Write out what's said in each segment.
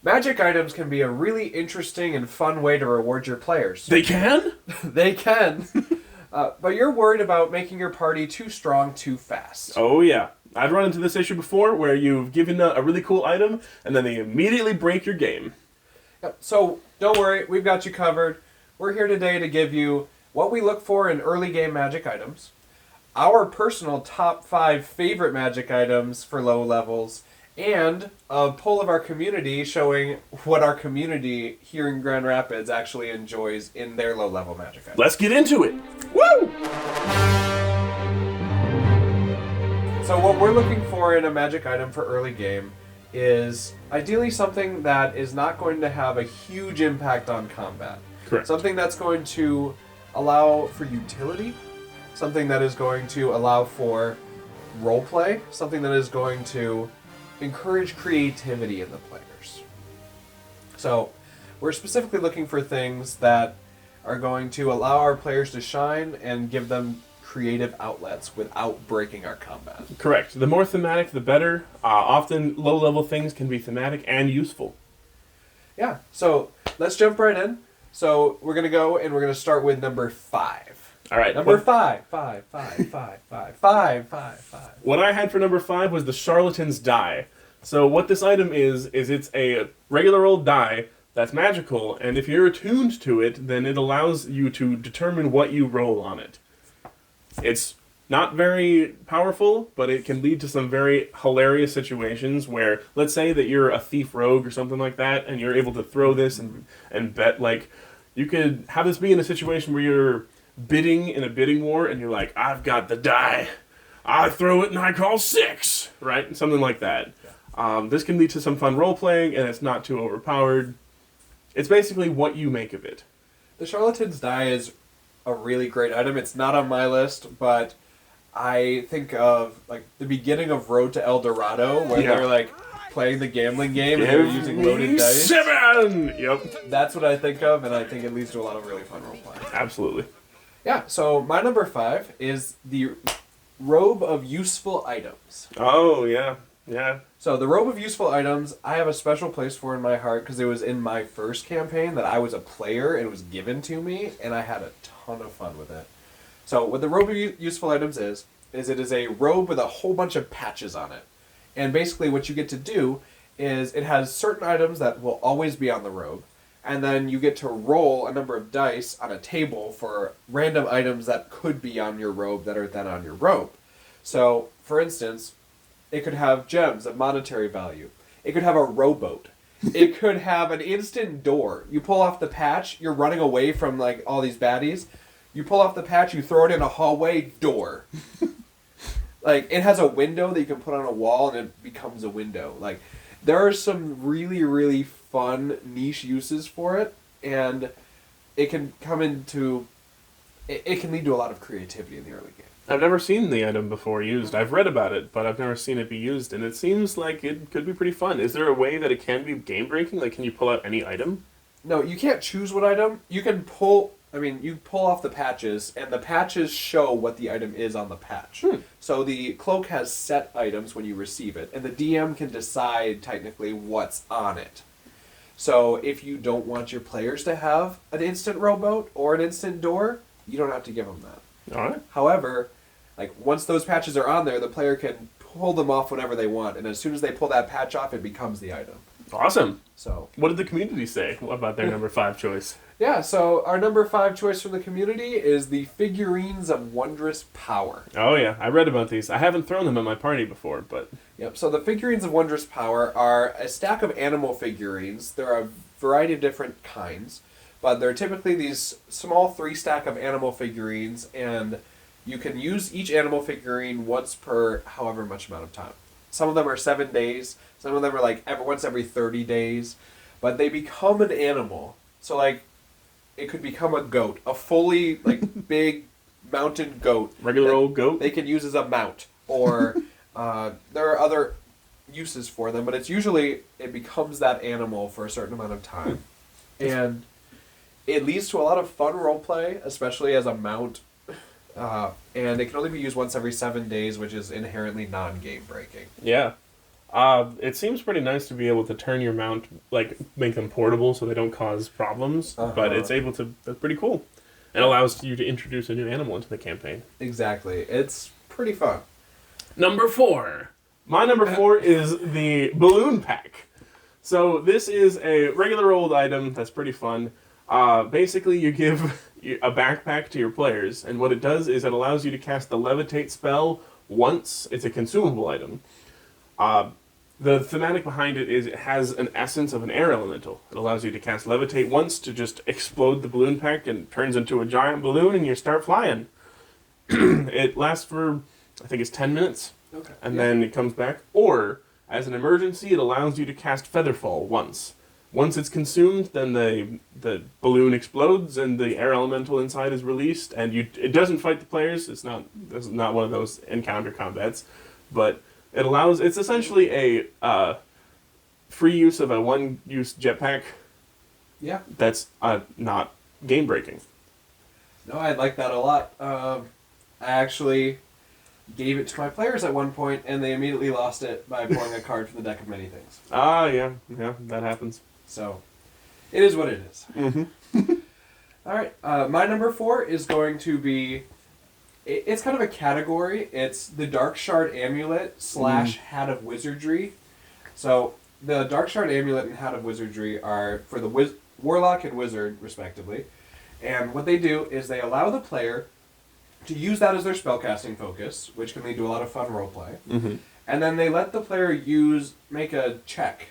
Magic items can be a really interesting and fun way to reward your players. They can? They can. But you're worried about making your party too strong too fast. Oh, yeah. I've run into this issue before where you've given a really cool item and then they immediately break your game. Yep. So don't worry, we've got you covered. We're here today to give you what we look for in early game Magic items, our personal top 5 favorite Magic items for low levels, and a poll of our community showing what our community here in Grand Rapids actually enjoys in their low level Magic items. Let's get into it. Woo! So what we're looking for in a Magic item for early game is ideally something that is not going to have a huge impact on combat. Correct. Something that's going to allow for utility, something that is going to allow for roleplay, something that is going to encourage creativity in the players. So we're specifically looking for things that are going to allow our players to shine and give them creative outlets without breaking our combat. Correct. The more thematic, the better. Often low-level things can be thematic and useful. Yeah, so let's jump right in. So we're going to go and we're going to start with number 5. All right. Number 5. What I had for number 5 was the Charlatan's Die. So what this item is it's a regular old die that's magical, and if you're attuned to it, then it allows you to determine what you roll on it. It's not very powerful, but it can lead to some very hilarious situations where, let's say that you're a thief rogue or something like that, and you're able to throw this and bet, like, you could have this be in a situation where you're bidding in a bidding war, and you're like, I've got the die, I throw it and I call 6, right? Something like that. This can lead to some fun role-playing, and it's not too overpowered. It's basically what you make of it. The Charlatan's Die is a really great item. It's not on my list, but I think of like the beginning of Road to El Dorado, where they're like playing the gambling game and they're using loaded dice. 7! Yep. That's what I think of, and I think it leads to a lot of really fun roleplay. Absolutely. Yeah, so my number 5 is the Robe of Useful Items. Oh, yeah. Yeah. So the Robe of Useful Items, I have a special place for in my heart because it was in my first campaign that I was a player and it was given to me, and I had a ton of fun with it. So what the Robe of Useful Items is it is a robe with a whole bunch of patches on it. And basically what you get to do is it has certain items that will always be on the robe, and then you get to roll a number of dice on a table for random items that could be on your robe that are then on your robe. So, for instance, it could have gems of monetary value. It could have a rowboat. It could have an instant door. You pull off the patch, you're running away from like all these baddies. You pull off the patch, you throw it in a hallway, door. Like, it has a window that you can put on a wall and it becomes a window. Like, there are some really, really fun niche uses for it, and it can come into... It can lead to a lot of creativity in the early game. I've never seen the item before used. I've read about it, but I've never seen it be used, and it seems like it could be pretty fun. Is there a way that it can be game-breaking? Like, can you pull out any item? No, you can't choose what item. You can pull... you pull off the patches, and the patches show what the item is on the patch. So the cloak has set items when you receive it, and the DM can decide, technically, what's on it. So if you don't want your players to have an instant rowboat or an instant door, you don't have to give them that. All right. However, like once those patches are on there, the player can pull them off whenever they want, and as soon as they pull that patch off, it becomes the item. Awesome. So, what did the community say about their number 5 choice? Yeah, so our number 5 choice from the community is the Figurines of Wondrous Power. Oh yeah, I read about these. I haven't thrown them at my party before, but... Yep, so the Figurines of Wondrous Power are a stack of animal figurines. There are a variety of different kinds, but they're typically these small 3-stack of animal figurines, and you can use each animal figurine once per however much amount of time. Some of them are 7 days, some of them are like once every 30 days, but they become an animal. So like, it could become a goat, a fully like big mountain goat. Regular old goat? They can use as a mount, or there are other uses for them, but it's usually, it becomes that animal for a certain amount of time. And it leads to a lot of fun roleplay, especially as a mount. And it can only be used once every 7 days, which is inherently non-game breaking. Yeah. It seems pretty nice to be able to turn your mount, like, make them portable so they don't cause problems, but it's able to, that's pretty cool. It allows you to introduce a new animal into the campaign. Exactly. It's pretty fun. Number 4. My number 4 is the balloon pack. So this is a regular old item that's pretty fun. Basically, you give a backpack to your players, and what it does is it allows you to cast the levitate spell once. It's a consumable item. The thematic behind it is it has an essence of an air elemental. It allows you to cast levitate once to just explode the balloon pack and it turns into a giant balloon and you start flying. It lasts for, I think it's 10 minutes. Okay. And then it comes back. Or, as an emergency, it allows you to cast Featherfall once. Once it's consumed, then the balloon explodes and the air elemental inside is released, and it doesn't fight the players. This is not one of those encounter combats, but it's essentially a free use of a one-use jetpack. Yeah. That's not game breaking. No, I like that a lot. I actually gave it to my players at one point, and they immediately lost it by pulling a card from the deck of many things. Yeah, that happens. So, it is what it is. Mm-hmm. All right, my number 4 is going to be. It's kind of a category. It's the Dark Shard Amulet / Hat of Wizardry. So, the Dark Shard Amulet and Hat of Wizardry are for the Warlock and Wizard, respectively. And what they do is they allow the player to use that as their spellcasting focus, which can lead to a lot of fun roleplay. Mm-hmm. And then they let the player make a check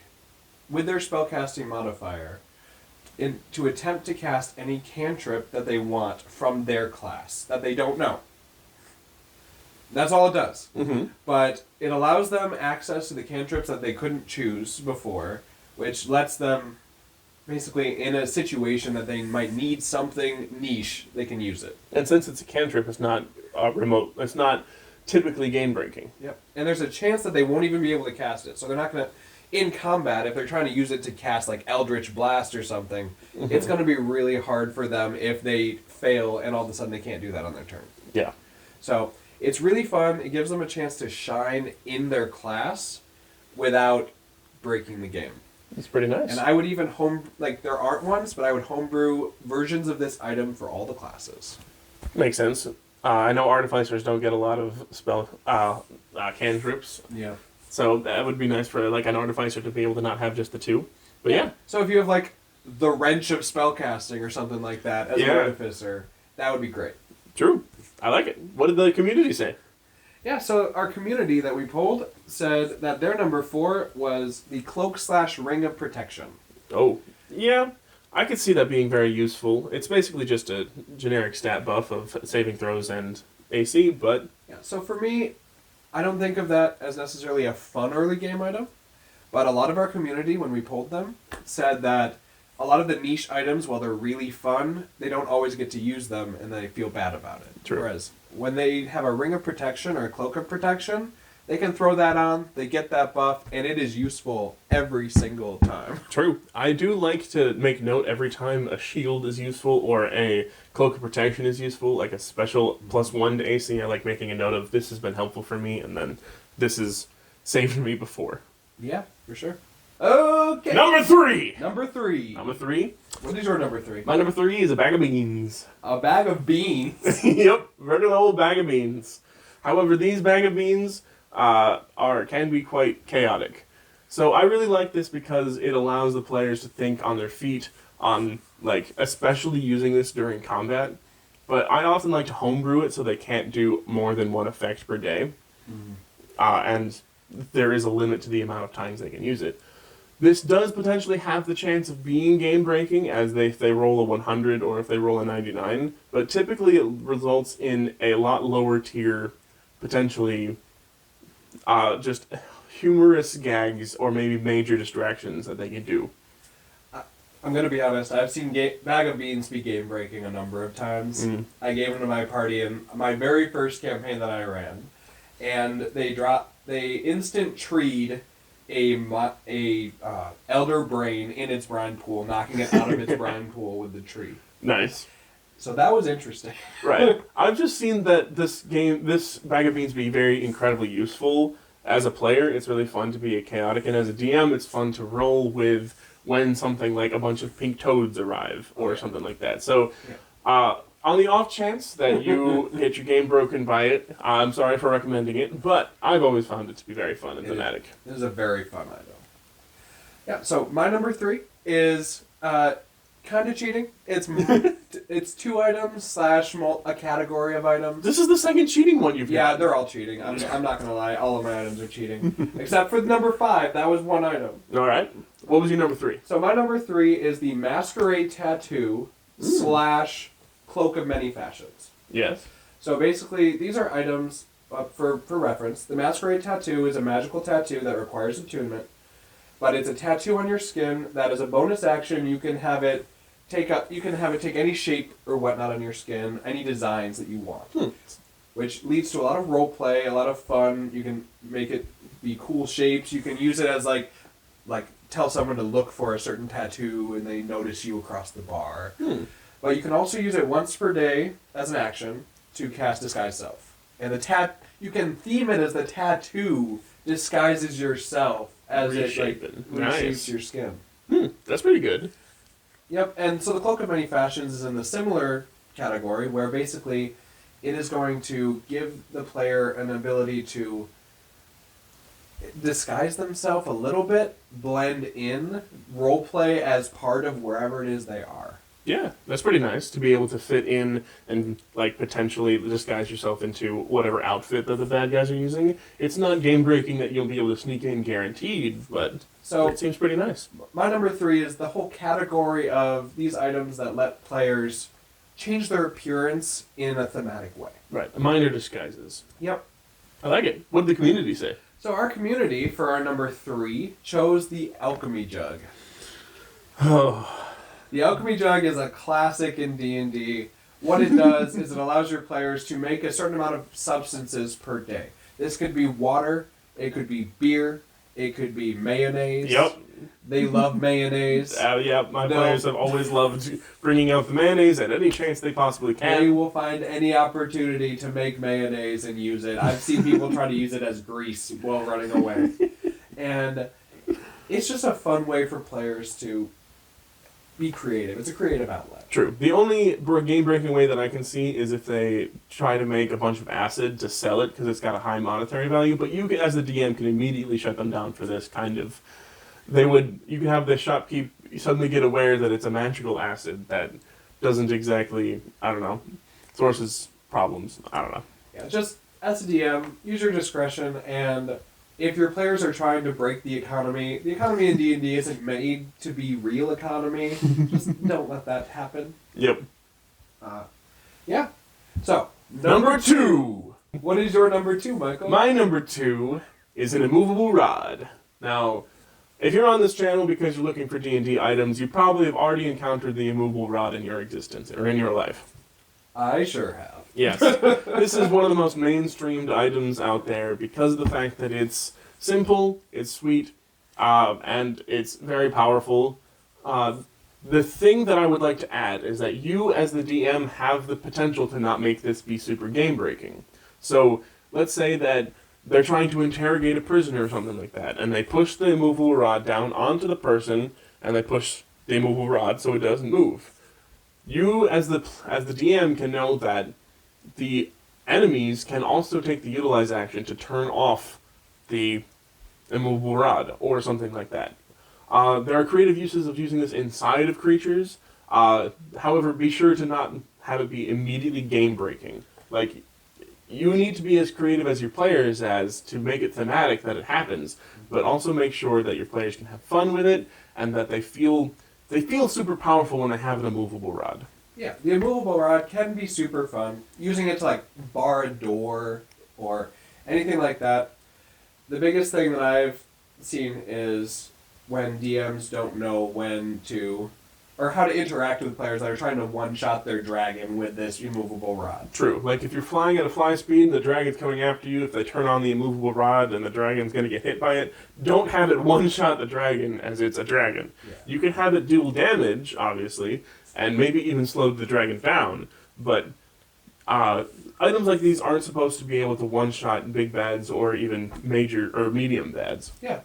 with their spellcasting modifier to attempt to cast any cantrip that they want from their class that they don't know. That's all it does. Mm-hmm. But it allows them access to the cantrips that they couldn't choose before, which lets them, basically, in a situation that they might need something niche, they can use it. And since it's a cantrip, it's not remote. It's not typically game breaking. Yep. And there's a chance that they won't even be able to cast it. So they're not going to, in combat, if they're trying to use it to cast like Eldritch Blast or something, it's going to be really hard for them if they fail and all of a sudden they can't do that on their turn. Yeah. So it's really fun. It gives them a chance to shine in their class without breaking the game. It's pretty nice. And I would even there aren't ones, but I would homebrew versions of this item for all the classes. Makes sense. I know artificers don't get a lot of spell cantrips. Yeah. So that would be nice for like an artificer to be able to not have just the 2. But yeah. So if you have like the wrench of spellcasting or something like that as an artificer, that would be great. True. I like it. What did the community say? Yeah, so our community that we polled said that their number 4 was the Cloak / Ring of Protection. Oh. Yeah. I could see that being very useful. It's basically just a generic stat buff of saving throws and AC, but... Yeah, so for me, I don't think of that as necessarily a fun early game item, but a lot of our community, when we polled them, said that a lot of the niche items, while they're really fun, they don't always get to use them, and they feel bad about it. True. Whereas when they have a Ring of Protection or a Cloak of Protection, they can throw that on, they get that buff, and it is useful every single time. True. I do like to make note every time a shield is useful or a Cloak of Protection is useful, like a special +1 to AC. I like making a note of this has been helpful for me, and then this has saved me before. Yeah, for sure. Okay. Number 3! Number 3. Number 3? What is your number 3? My number 3 is a bag of beans. A bag of beans. Yep, regular old bag of beans. However, these bag of beans can be quite chaotic. So I really like this because it allows the players to think on their feet on, especially using this during combat. But I often like to homebrew it so they can't do more than one effect per day. And there is a limit to the amount of times they can use it. This does potentially have the chance of being game-breaking as if they roll a 100 or if they roll a 99, but typically it results in a lot lower tier, potentially just humorous gags or maybe major distractions that they can do. I'm going to be honest, I've seen Bag of Beans be game-breaking a number of times. I gave them to my party in my very first campaign that I ran, and they instant treed a elder brain in its brine pool, knocking it out of its brine pool with the tree. Nice. So that was interesting. Right. I've just seen that this Bag of Beans be very incredibly useful as a player, it's really fun to be chaotic, and as a DM, it's fun to roll with when something like a bunch of pink toads arrive or something like that. So, on the off chance that you get your game broken by it, I'm sorry for recommending it, but I've always found it to be very fun and thematic. It is a very fun item. Yeah, so my number 3 is kind of cheating. It's 2 items / a category of items. This is the second cheating one you've Yeah, had. they're all cheating. I'm not going to lie. All of my items are cheating. Except for the number 5. That was one item. All right. What was your number 3? So my number 3 is the Masquerade Tattoo / Cloak of Many Fashions. Yes. So basically, these are items, for reference. The Masquerade Tattoo is a magical tattoo that requires attunement. But it's a tattoo on your skin that is a bonus action. You can have it take any shape or whatnot on your skin, any designs that you want. Which leads to a lot of role play, a lot of fun. You can make it be cool shapes. You can use it as like tell someone to look for a certain tattoo and they notice you across the bar. But you can also use it once per day as an action to cast Disguise Self. And you can theme it as the tattoo disguises yourself as Reshaping. it reshapes your skin. That's pretty good. Yep, and so the Cloak of Many Fashions is in the similar category where basically it is going to give the player an ability to disguise themselves a little bit, blend in, roleplay as part of wherever it is they are. Yeah, that's pretty nice to be able to fit in and like potentially disguise yourself into whatever outfit that the bad guys are using. It's not game breaking that you'll be able to sneak in guaranteed, but it seems pretty nice. My number 3 is the whole category of these items that let players change their appearance in a thematic way. Right, minor disguises. Yep. I like it. What did the community say? So our community, for our number 3, chose the Alchemy Jug. Oh. The Alchemy Jug is a classic in D&D. What it does is it allows your players to make a certain amount of substances per day. This could be water, it could be beer, it could be mayonnaise. Yep. They love mayonnaise. My players have always loved bringing out the mayonnaise at any chance they possibly can. They will find any opportunity to make mayonnaise and use it. I've seen people try to use it as grease while running away. And it's just a fun way for players to be creative. It's a creative outlet. True. The only game-breaking way that I can see is if they try to make a bunch of acid to sell it because it's got a high monetary value, but you, as the DM, can immediately shut them down for this kind of... You can have the shopkeep suddenly get aware that it's a magical acid that doesn't exactly, sources problems. I don't know. Yeah, just as a DM, use your discretion, and if your players are trying to break the economy in D&D isn't made to be real economy. Just don't let that happen. Yep. Yeah. So, Number 2! What is your number 2, Michael? My number 2 is an immovable rod. Now, if you're on this channel because you're looking for D&D items, you probably have already encountered the immovable rod in your existence, or in your life. I sure have. Yes. This is one of the most mainstreamed items out there because of the fact that it's simple, it's sweet, and it's very powerful. The thing that I would like to add is that you, as the DM, have the potential to not make this be super game-breaking. So, let's say that they're trying to interrogate a prisoner or something like that, and they push the immovable rod down onto the person, and they push the immovable rod so it doesn't move. You, as the DM, can know that the enemies can also take the utilize action to turn off the immovable rod, or something like that. There are creative uses of using this inside of creatures. However, be sure to not have it be immediately game-breaking. Like, you need to be as creative as your players as to make it thematic that it happens, but also make sure that your players can have fun with it, and that they feel super powerful when they have an immovable rod. Yeah, the immovable rod can be super fun. Using it to bar a door or anything like that. The biggest thing that I've seen is when DMs don't know when to, or how to interact with players that are trying to one-shot their dragon with this immovable rod. True. Like, if you're flying at a fly speed and the dragon's coming after you, if they turn on the immovable rod and the dragon's going to get hit by it, don't have it one-shot the dragon as it's a dragon. Yeah. You can have it deal damage, obviously, and maybe even slow the dragon down, but Items like these aren't supposed to be able to one-shot big bads or even major or medium bads. Yeah.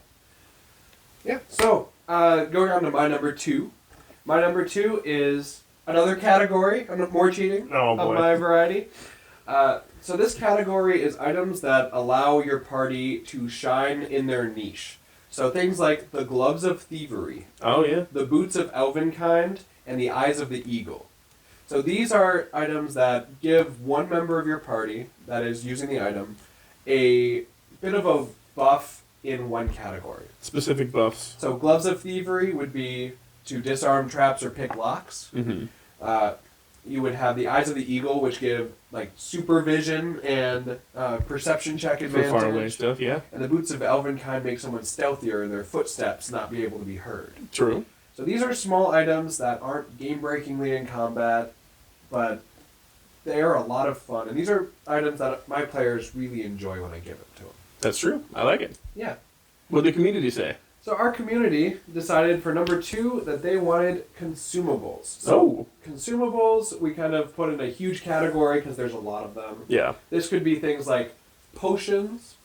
Yeah. So, going on to my number 2. My number 2 is another category, more cheating Oh, boy. of my variety. So this category is items that allow your party to shine in their niche. So things like the gloves of thievery, Oh, yeah. the boots of elvenkind, and the eyes of the eagle. So these are items that give one member of your party that is using the item a bit of a buff in one category. Specific buffs. So gloves of thievery would be to disarm traps or pick locks. Mm-hmm. You would have the eyes of the eagle, which give like supervision and perception check For advantage. far away stuff, yeah. And the boots of elvenkind make someone stealthier and their footsteps not be able to be heard. True. So these are small items that aren't game-breakingly in combat, but they are a lot of fun. And these are items that my players really enjoy when I give them to them. That's true. I like it. Yeah. What did the community say? So our community decided for number 2 that they wanted consumables. So consumables, we kind of put in a huge category because there's a lot of them. Yeah. This could be things like potions,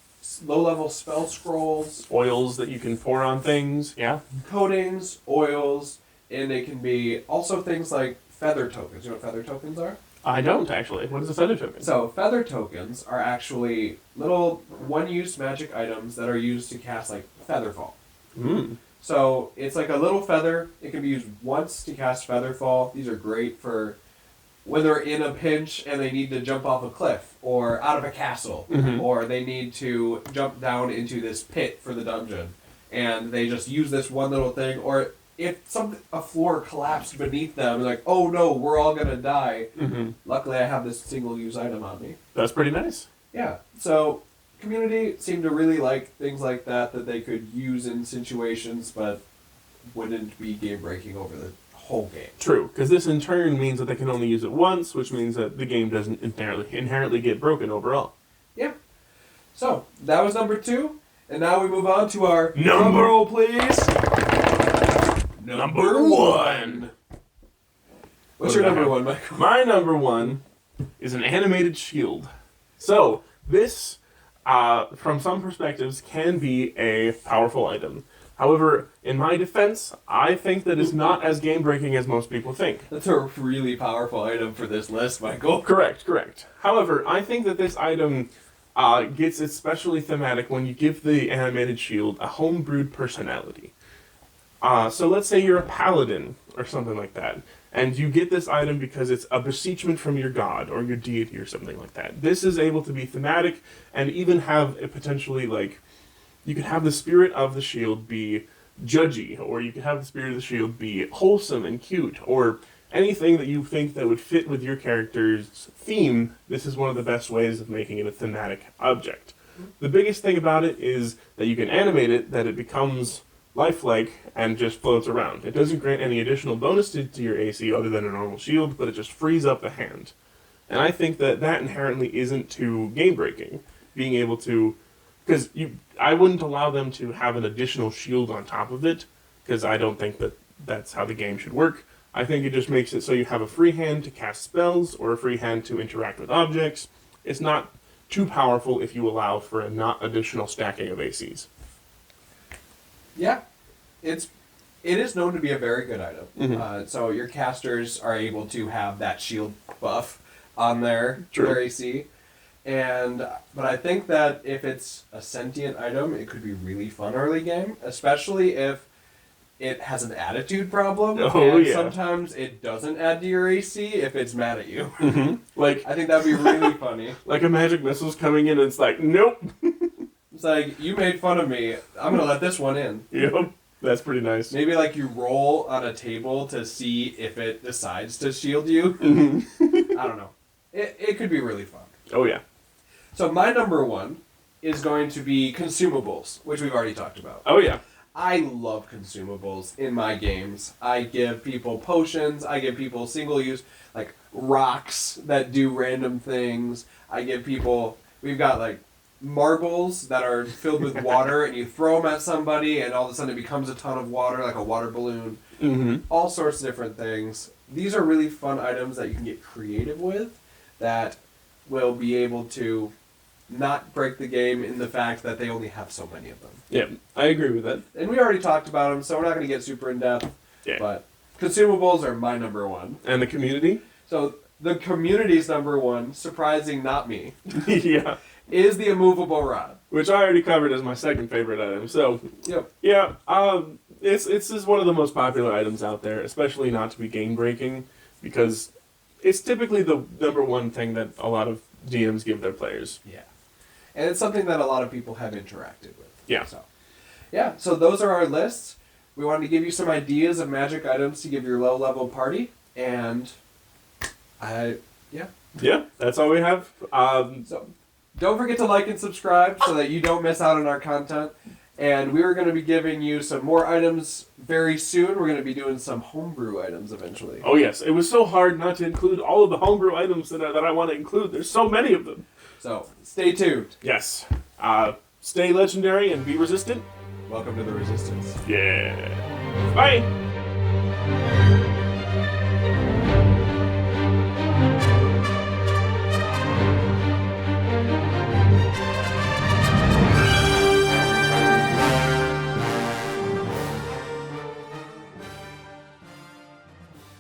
low-level spell scrolls, Oils that you can pour on things. Yeah. coatings, oils, and it can be also things like feather tokens. You know what feather tokens are? I don't, actually. What is a feather token? So feather tokens are actually little one-use magic items that are used to cast like Featherfall. Mm. So it's like a little feather. It can be used once to cast Featherfall. These are great for when they're in a pinch and they need to jump off a cliff or out of a castle, or they need to jump down into this pit for the dungeon, and they just use this one little thing. Or if a floor collapsed beneath them, like, oh no, we're all gonna die. Luckily, I have this single-use item on me. That's pretty nice. Yeah. So community seemed to really like things like that they could use in situations, but wouldn't be game breaking over the whole game. True, because this in turn means that they can only use it once, which means that the game doesn't inherently get broken overall. Yeah. So that was number 2, and now we move on to our Number- roll, please. Number 1. What's What your do I number have? 1, Michael? My number 1 is an animated shield. So this, from some perspectives, can be a powerful item. However, in my defense, I think that it's not as game-breaking as most people think. That's a really powerful item for this list, Michael. Correct. However, I think that this item gets especially thematic when you give the animated shield a homebrewed personality. So let's say you're a paladin or something like that, and you get this item because it's a beseechment from your god or your deity or something like that. This is able to be thematic and even have a potentially, like, you could have the spirit of the shield be judgy, or you could have the spirit of the shield be wholesome and cute, or anything that you think that would fit with your character's theme. This is one of the best ways of making it a thematic object. The biggest thing about it is that you can animate it, that it becomes lifelike and just floats around. It doesn't grant any additional bonus to your AC other than a normal shield, but it just frees up the hand. And I think that that inherently isn't too game-breaking. Being able to... Because I wouldn't allow them to have an additional shield on top of it, because I don't think that that's how the game should work. I think it just makes it so you have a free hand to cast spells, or a free hand to interact with objects. It's not too powerful if you allow for a not additional stacking of ACs. Yeah, it is known to be a very good item. Mm-hmm. So your casters are able to have that shield buff on their AC. But I think that if it's a sentient item, it could be really fun early game, especially if it has an attitude problem. Oh, and yeah. Sometimes it doesn't add to your AC if it's mad at you. Mm-hmm. Like, I think that'd be really funny. like a magic missile's coming in and it's like, nope. It's like, you made fun of me. I'm gonna let this one in. Yep, that's pretty nice. Maybe like you roll on a table to see if it decides to shield you. Mm-hmm. I don't know. It could be really fun. Oh, yeah. So my number 1 is going to be consumables, which we've already talked about. Oh, yeah. I love consumables in my games. I give people potions. I give people single-use, like, rocks that do random things. I give people... We've got, like, marbles that are filled with water, and you throw them at somebody, and all of a sudden it becomes a ton of water, like a water balloon. Mm-hmm. All sorts of different things. These are really fun items that you can get creative with that will be able to not break the game in the fact that they only have so many of them. Yeah, I agree with that. And we already talked about them, so we're not going to get super in depth. Yeah. But consumables are my number one. And the community? So the community's number one, surprising not me, Yeah. is the immovable rod. Which I already covered as my second favorite item. So, Yep. yeah, it's just one of the most popular items out there, especially not to be game breaking, because it's typically the number one thing that a lot of DMs give their players. Yeah. And it's something that a lot of people have interacted with. Yeah. So those are our lists. We wanted to give you some ideas of magic items to give your low level party, and Yeah, that's all we have. So don't forget to like and subscribe so that you don't miss out on our content. And we're going to be giving you some more items very soon. We're going to be doing some homebrew items eventually. Oh yes, it was so hard not to include all of the homebrew items that I want to include. There's so many of them. So stay tuned. Yes. Stay legendary and be resistant. Welcome to the Resistance. Yeah. Bye.